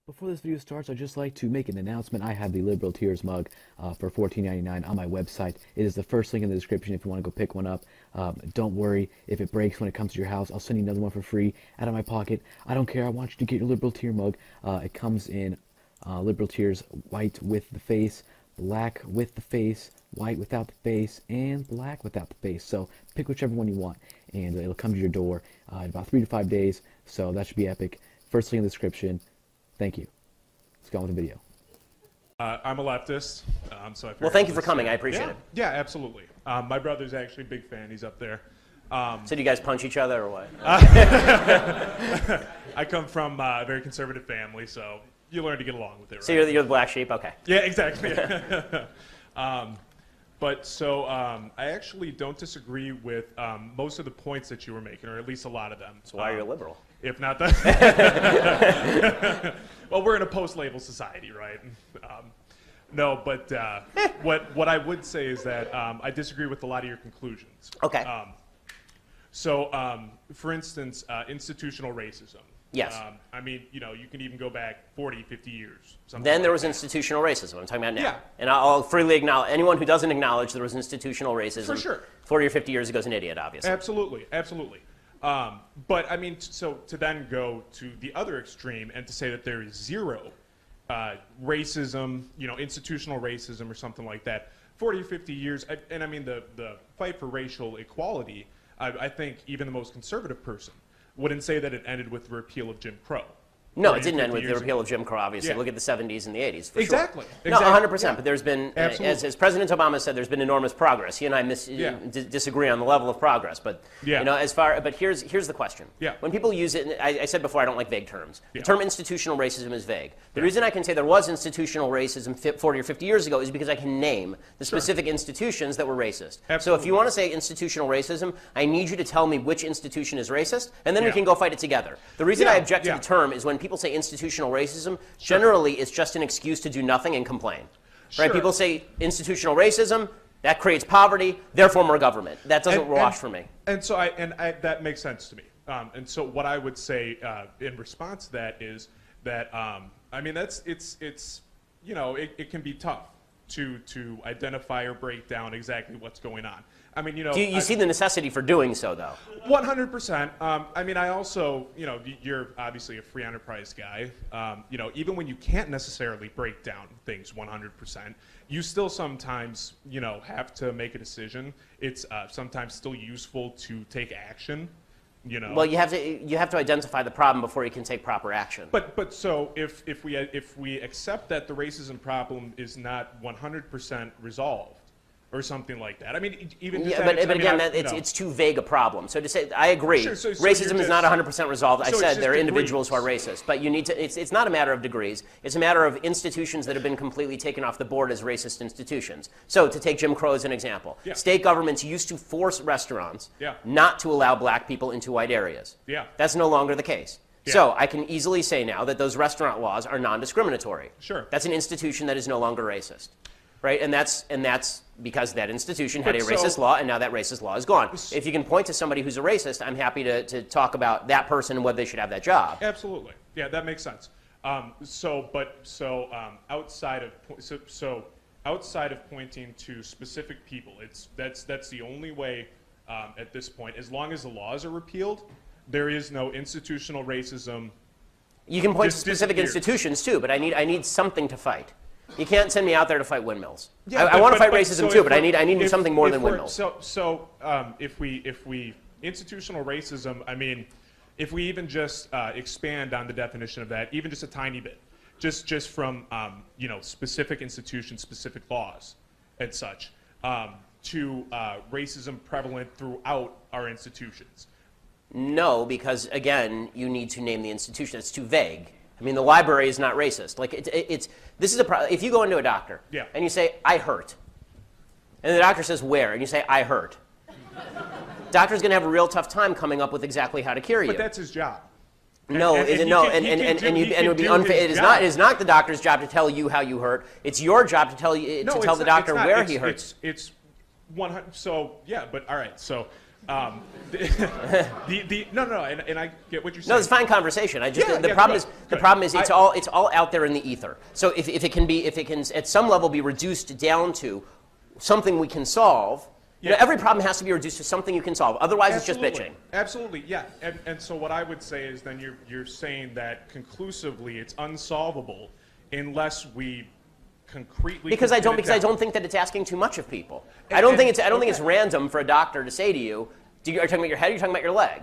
Before this video starts, I'd just like to make an announcement. I have the Liberal Tears mug for $14.99 on my website. It is the first link in the description if you want to go pick one up. Don't worry if it breaks when it comes to your house. I'll send you another one for free out of my pocket. I don't care. I want you to get your Liberal Tear mug. It comes in Liberal Tears white with the face, black with the face, white without the face, and black without the face. So pick whichever one you want, and it'll come to your door in about 3 to 5 days. So that should be epic. First link in the description. Thank you. Let's go on with the video. I'm a leftist, so I well, thank you for coming. I appreciate it. Yeah, absolutely. My brother's actually a big fan. He's up there. So do you guys punch each other or what? I come from a very conservative family, so you learn to get along with it, right? So you're the black sheep? Okay. Yeah, exactly. I actually don't disagree with most of the points that you were making, or at least a lot of them. So why are you a liberal? If not that. Well, we're in a post-label society, right? No, but what I would say is that I disagree with a lot of your conclusions. Okay. For instance, institutional racism. Yes. I mean, you know, you can even go back 40, 50 years. Then there was institutional racism. I'm talking about now. Yeah. And I'll freely acknowledge, anyone who doesn't acknowledge there was institutional racism For sure. 40 or 50 years ago is an idiot, obviously. Absolutely, absolutely. But I mean, so to then go to the other extreme and to say that there is zero racism, you know, institutional racism or something like that, 40 or 50 years, and I mean the fight for racial equality, I think even the most conservative person wouldn't say that it ended with the repeal of Jim Crow. No, it didn't end with the repeal of Jim Crow, obviously. Yeah. Look at the 70s and the 80s, for Exactly. sure. Exactly. No, 100%. Yeah. But there's been, Absolutely. as President Obama said, there's been enormous progress. He and I disagree on the level of progress. But, Yeah. you know, but here's the question. Yeah. When people use it, and I said before I don't like vague terms. Yeah. The term institutional racism is vague. The Yeah. reason I can say there was institutional racism 40 or 50 years ago is because I can name the specific institutions that were racist. So if Absolutely. you want to say institutional racism, I need you to tell me which institution is racist, and then we Yeah. can go fight it together. The reason Yeah. I object to Yeah. the term is when people say institutional racism, generally it's just an excuse to do nothing and complain. Sure. Right? People say institutional racism, that creates poverty, therefore more government. That doesn't wash for me. And so that makes sense to me. And so what I would say in response to that is that I mean it's you know it can be tough to identify or break down exactly what's going on. I mean, you know, You see the necessity for doing so, though. 100%. I mean, I also, you know, you're obviously a free enterprise guy. You know, even when you can't necessarily break down things 100%, you still sometimes, you know, have to make a decision. It's sometimes still useful to take action. You know. Well, you have to identify the problem before you can take proper action. But so if we accept that the racism problem is not 100% resolved, or something like that. I mean, even just but again, it's too vague a problem. So to say, I agree, Sure, so racism is not 100% resolved. I so it's said just there are individuals who are degrees. racist, but you need to. It's not a matter of degrees. It's a matter of institutions that have been completely taken off the board as racist institutions. So to take Jim Crow as an example, Yeah. state governments used to force restaurants Yeah. not to allow black people into white areas. Yeah. That's no longer the case. Yeah. So I can easily say now that those restaurant laws are non-discriminatory. Sure. That's an institution that is no longer racist. Right, and that's because that institution had a racist law, and now that racist law is gone. If you can point to somebody who's a racist, I'm happy to talk about that person and whether they should have that job. Absolutely, yeah, that makes sense. Outside of pointing to specific people, that's the only way at this point. As long as the laws are repealed, there is no institutional racism. You can point to specific disappears. institutions too, but I need something to fight. You can't send me out there to fight windmills. Yeah, I want to fight but racism so too, if but I we're- need something more than we're- windmills. If we institutional racism, I mean, if we even just expand on the definition of that, even just a tiny bit, just from you know, specific institutions, specific laws, and such, to racism prevalent throughout our institutions. No, because again, you need to name the institution. It's too vague. I mean, the library is not racist. Like this is a problem. If you go into a doctor Yeah. and you say, "I hurt," and the doctor says, "Where?" and you say, "I hurt," doctor's going to have a real tough time coming up with exactly how to cure you. But that's his job. No, And it he no, can- he can do- and he it can would be do unfair. his It is job. not. It is not the doctor's job to tell you how you hurt. It's your job to tell you No, to it's tell the not- doctor it's not. where It's- he hurts. It's 100. So yeah, but all right. So No, and I get what you're saying. No, it's fine conversation. The problem is it's all out there in the ether. So if it can at some level be reduced down to something we can solve. You know, every problem has to be reduced to something you can solve. Otherwise, Absolutely. It's just bitching. Absolutely, yeah. And so what I would say is then you're saying that conclusively it's unsolvable unless we concretely. Because I don't think that it's asking too much of people. I don't think it's random for a doctor to say to you, are you talking about your head? Or are you talking about your leg?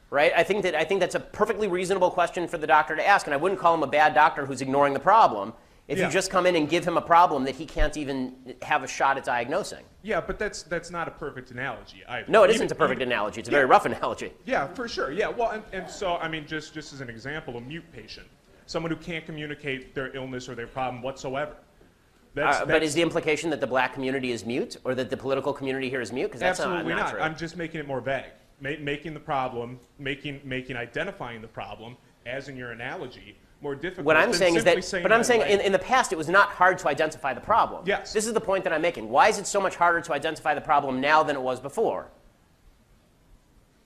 Right? I think that's a perfectly reasonable question for the doctor to ask, and I wouldn't call him a bad doctor who's ignoring the problem. If you just come in and give him a problem that he can't even have a shot at diagnosing. Yeah, but that's not a perfect analogy either. No, it isn't a perfect analogy. It's a very rough analogy. Yeah, for sure. Yeah, well, and so, I mean, just as an example, a mute patient, someone who can't communicate their illness or their problem whatsoever. But is the implication that the black community is mute, or that the political community here is mute? Because that's absolutely not true. I'm just making it more vague. Making the problem, identifying the problem, as in your analogy, more difficult. What I'm saying is that, in the past, it was not hard to identify the problem. Yes. This is the point that I'm making. Why is it so much harder to identify the problem now than it was before?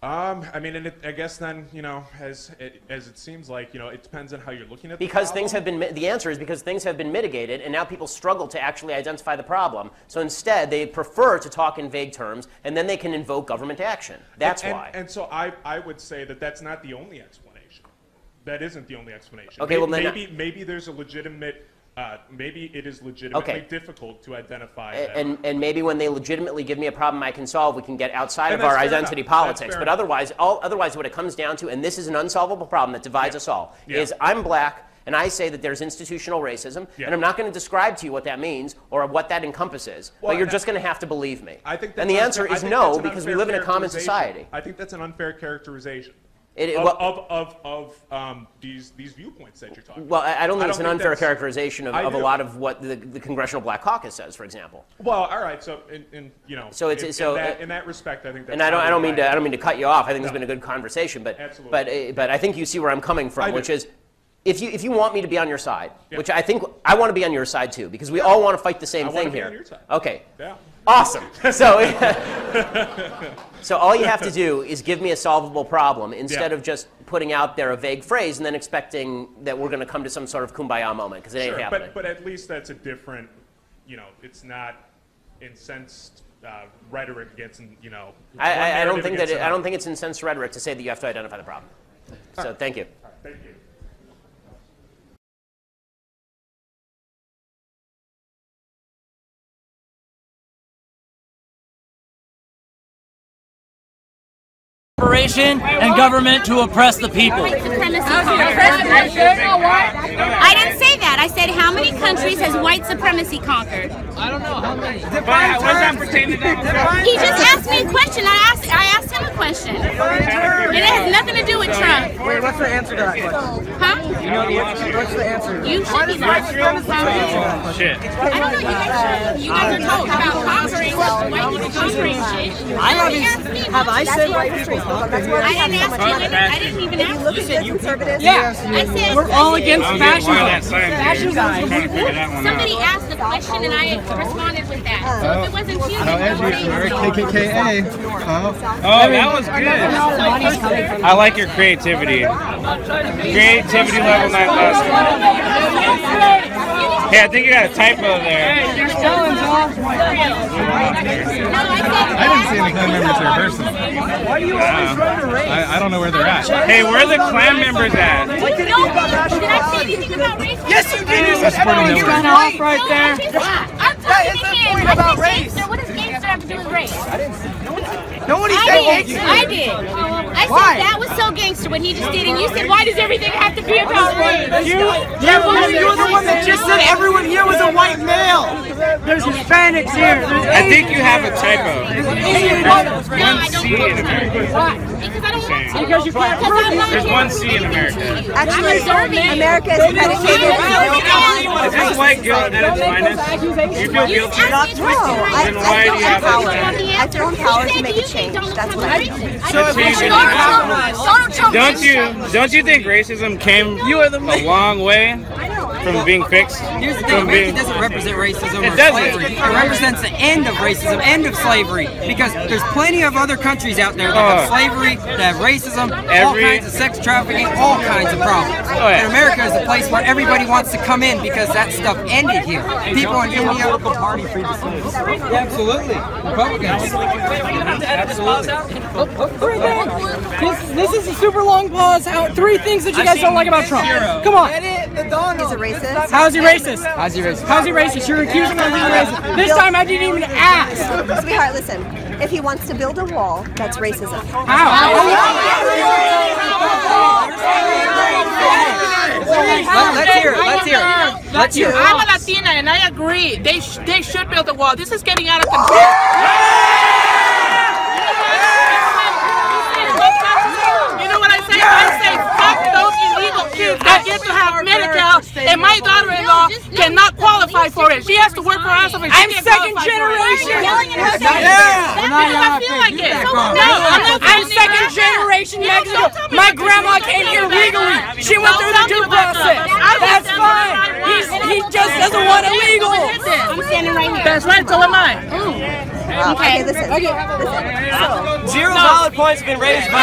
I mean, I guess then, you know, as it seems like, you know, it depends on how you're looking at the because problem. the answer is because things have been mitigated, and now people struggle to actually identify the problem. So instead, they prefer to talk in vague terms, and then they can invoke government action. That's why. And so I would say that that's not the only explanation. That isn't the only explanation. Okay, maybe there's a legitimate. Maybe it is legitimately difficult to identify that. And maybe when they legitimately give me a problem I can solve, we can get outside of our identity politics. But otherwise what it comes down to, and this is an unsolvable problem that divides us all, is I'm black, and I say that there's institutional racism, and I'm not going to describe to you what that means or what that encompasses, but you're just going to have to believe me. And the answer is no, because we live in a common society. I think that's an unfair characterization. These viewpoints that you're talking about. Well, I don't think it's an unfair characterization of a lot of what the Congressional Black Caucus says, for example. Well, all right. So, in that respect, I think that's. And I don't mean to cut you off. I think it's been a good conversation, but I think you see where I'm coming from, which is. If you want me to be on your side, which I think I want to be on your side too, because we all want to fight the same thing here. On your side. Okay. Yeah. Awesome. So all you have to do is give me a solvable problem instead of just putting out there a vague phrase and then expecting that we're going to come to some sort of kumbaya moment, because it ain't happening. But at least that's a different, you know, it's not incensed rhetoric against, you know. I don't think it's incensed rhetoric to say that you have to identify the problem. So thank you. Thank you. And government to oppress the people. I didn't say that. I said how many countries has white supremacy conquered? I don't know how many. He just asked me a question. I asked him a question. And it has nothing to do with Trump. Wait, what's the answer to that question? Huh? You know the answer? What's the answer? You should be knowing. Shit. I don't know. You guys are talking about conquering white people conquering shit. Have I said white people conquered? I didn't ask you. I didn't even ask you. You said you conservatives? Yeah. I said we're all against fascism. somebody asked a question and I responded with that. So if it wasn't you, then KKKA. Oh, that was good. I like your creativity. Creativity level 9,000. Hey, I think you got a typo there. I didn't see any clan members here personally. Why do you always run to race? I don't know where they're at. Hey, where are the clan members at? did I say anything about race? Yes, you did. That's pretty You nowhere. were right. Right there. I'm talking to him. point about race. What does gangster have to do with race? Nobody said I did. gangster. I did. I said that was so gangster what he just did, and you said, why does everything have to be about race? You're the one that just said everyone here was a white male. There's Hispanics here. I think you have a typo. No, I don't C in America. Why? Because I don't want to. Because you can't prove it. There's one C in America. Actually, America is predicated Is this white guilt at its finest? Do you feel guilty? No, Then why do you have I that? feel empowered to make a change. That's what I do. Don't you think racism came a long way? I know. from being fixed. Here's the thing, America doesn't represent racism or slavery. It represents the end of racism, end of slavery. Because there's plenty of other countries out there that have slavery, that have racism, all kinds of sex trafficking, all kinds of problems. And America is a place where everybody wants to come in because that stuff ended here. People in India... party freed the slaves. Yeah, absolutely. Republicans. Absolutely. This is a super long pause. Three things that you guys don't like about Trump. Come on. He's a racist. How is he racist? How's he racist? How's he racist? You're accusing him of being racist. This time I didn't even ask. Sweetheart, listen. If he wants to build a wall, that's racism. How? Let's hear it. Let's hear it. Let's hear it. I'm a Latina and I agree. They should build a wall. This is getting out of control. You know what I say? I say fuck those illegal kids that get to have Medicaid, and my daughter-in-law cannot qualify for it. She has to work her ass off. I'm second generation. I feel like it. I'm second generation Mexican. My grandma came here legally. She went through the due process. That's fine. He just doesn't want it legal. I'm standing right here. That's right, so am I. Okay, listen. So, $0 valid points have been raised by...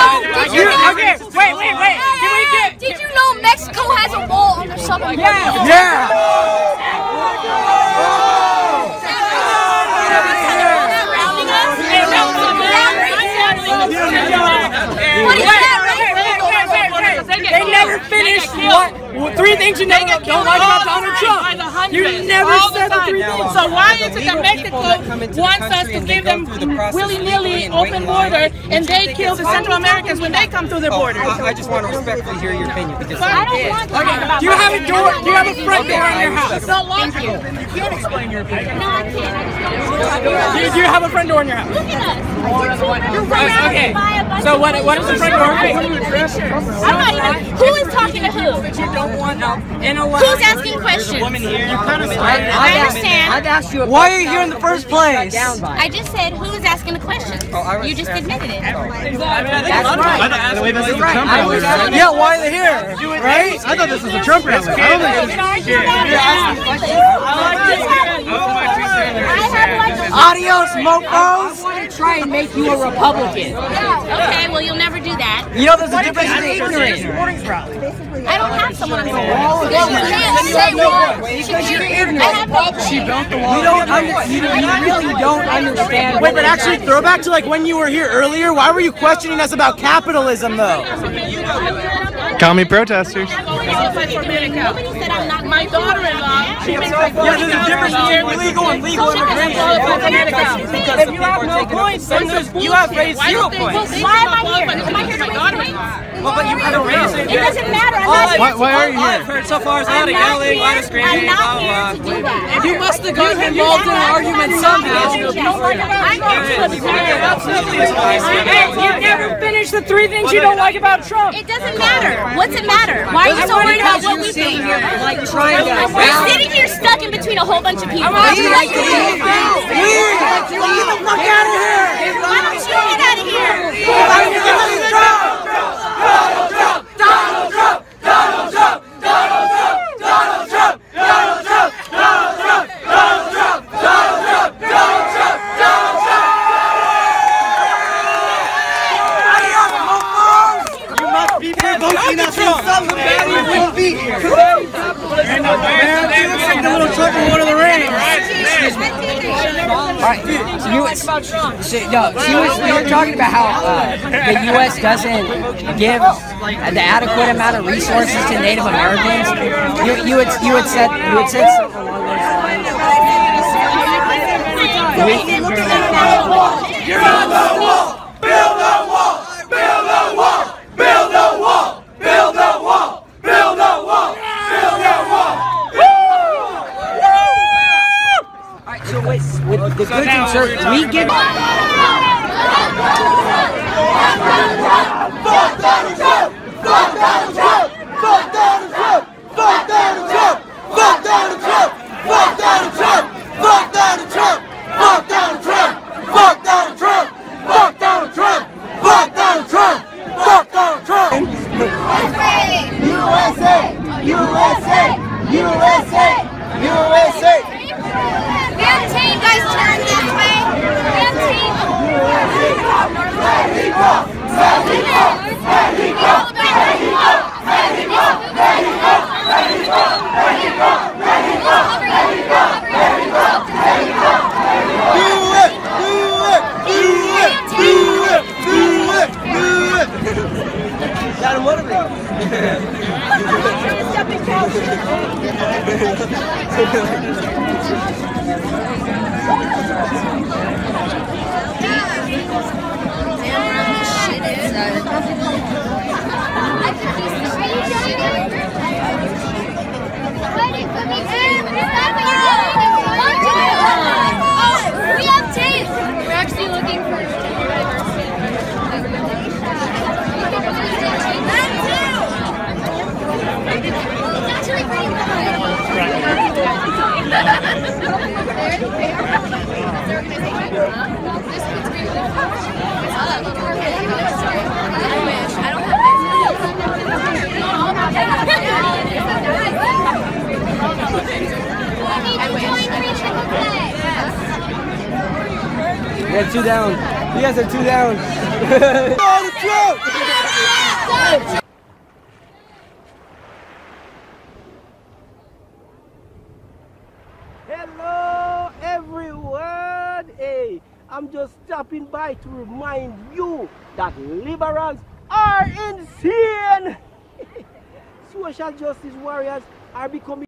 Okay, wait. Can we get... Did you know Mexico has a wall on the southern border? Yeah. What is that? They never finished what? Three things you don't like about Donald Trump. You never said the three things. So why is it that Mexico wants us to give them willy-nilly open border and they kill the Central Americans when they come through their border? I just want to respectfully hear your opinion. I don't want to talk about Do you have a door? Do you have a front door in your house? Thank you. You can't explain your opinion. No, I can't. I just don't. Do you have a front door in your house? Look at us. You're right. Okay. So what is the front door? I'm not even. Who is talking to who? Who's asking questions? I understand. I've asked you. Why are you here in the first place? I just said who is asking the questions. You just admitted it. That's right. Yeah, why are they here? Right? I thought this was a Trump rally. Adios, mofos. I want to try and make you a Republican. Okay, well, you'll never do that. You know, there's a difference in ignorance. I don't have someone on the wall. You can't say what. Because you're ignorant. She built the wall. You really don't understand. Wait, but actually, throw back to like when you were here earlier. Why were you questioning us about capitalism, though? Commie protesters. Nobody said I'm not My daughter-in-law, she makes like Yeah, there's a difference between legal and legal immigration. Because if you have no points, You have raised 0 points. Why am I here? Am I here to raise points? Well, but you haven't raised it. It doesn't matter. I'm not Why are you All I've here? heard so far is a lot I'm of not yelling, a lot of here. screaming, I'm not blah, here blah. to do that. you must have gotten involved in an argument somehow. You never finished the three things you don't like about Trump. It doesn't matter. What's it matter? Why are you so worried about what we think? We're sitting here stuck in between a whole bunch of people. Why don't you get out of You were talking about how the U.S. doesn't give the adequate amount of resources to Native Americans. You had said something along those lines. You're on the wall! Build a wall! Build a wall! Build a wall! Build a wall! Build a wall! Build a wall! Alright, so with the good conservatives, we give. Fuck Donald Trump! Fuck Donald Trump! Fuck Donald Trump! Fuck Donald Trump! Fuck Donald Trump! Fuck Donald Trump! Fuck Donald Trump! Fuck Donald Trump! Fuck Donald Trump! Fuck Donald Trump! Fuck Donald Trump! Fuck Donald Trump! USA! USA! USA! USA! USA! And team, guys, turn this way. And team. Mexico! Mexico! Mexico! Mexico! Mexico! Mexico! Mexico! Mexico! Mexico! Mexico! Mexico! Do it! Do it! Do it! Do it! Do it! Do it! Got him motivated. Stepping couch. We have tape. We're actually looking for We got 2 down. You guys are 2 down. Hello everyone. Hey, I'm just stopping by to remind you that liberals are insane. Social justice warriors are becoming